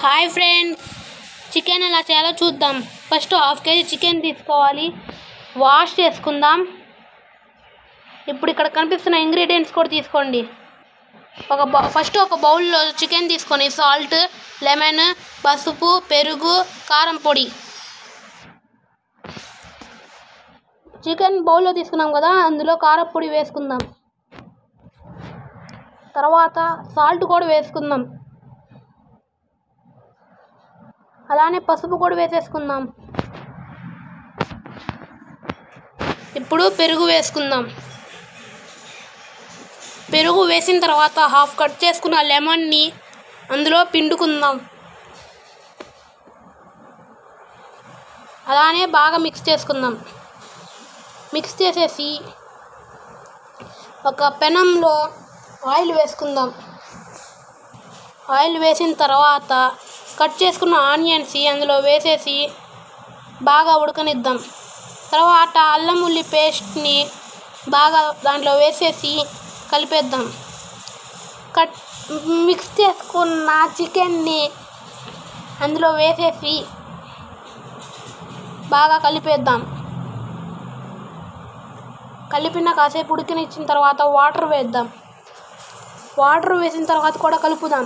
Hi friends, chicken ఎలా చేయాలో చూద్దాం. ఫస్ట్ హాఫ్ కేజీ చికెన్ తీసుకోవాలి, వాష్ చేసుకుందాం. ఇప్పుడు ఇక్కడ కనిపిస్తున్న ఇంగ్రీడియంట్స్ కూడా తీసుకోండి. ఫస్ట్ ఒక బౌల్లో చికెన్ తీసుకొని సాల్ట్, లెమన్, పసుపు, పెరుగు, కారం పొడి. చికెన్ బౌల్లో తీసుకున్నాం కదా, అందులో కారం పొడి వేసుకుందాం. తర్వాత సాల్ట్ కూడా వేసుకుందాం. అలానే పసుపు కూడా వేసేసుకుందాం. ఇప్పుడు పెరుగు వేసుకుందాం. పెరుగు వేసిన తర్వాత హాఫ్ కట్ చేసుకున్న లెమన్ని అందులో పిండుకుందాం. అలానే బాగా మిక్స్ చేసుకుందాం. మిక్స్ చేసేసి ఒక పెనంలో ఆయిల్ వేసుకుందాం. ఆయిల్ వేసిన తర్వాత కట్ చేసుకున్న ఆనియన్స్ అందులో వేసేసి బాగా ఉడకనిద్దాం. తర్వాత అల్లం ఉల్లి పేస్ట్ని బాగా దాంట్లో వేసేసి కలిపేద్దాం. మిక్స్ చేసుకున్న చికెన్ని అందులో వేసేసి బాగా కలిపేద్దాం. కలిపిన కాసేపు ఉడికినిచ్చిన తర్వాత వాటర్ వేద్దాం. వాటర్ వేసిన తర్వాత కూడా కలుపుదాం.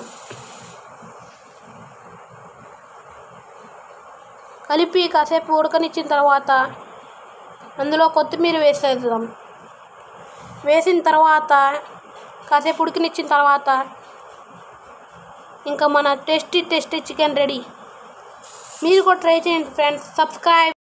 కలిపి కాసేపు ఉడకనిచ్చిన తర్వాత అందులో కొత్తిమీర వేసేద్దాం. వేసిన తర్వాత కాసేపు ఉడికినిచ్చిన తర్వాత ఇంకా మన టేస్టీ చికెన్ రెడీ. మీరు కూడా ట్రై చేయండి ఫ్రెండ్స్. సబ్స్క్రైబ్.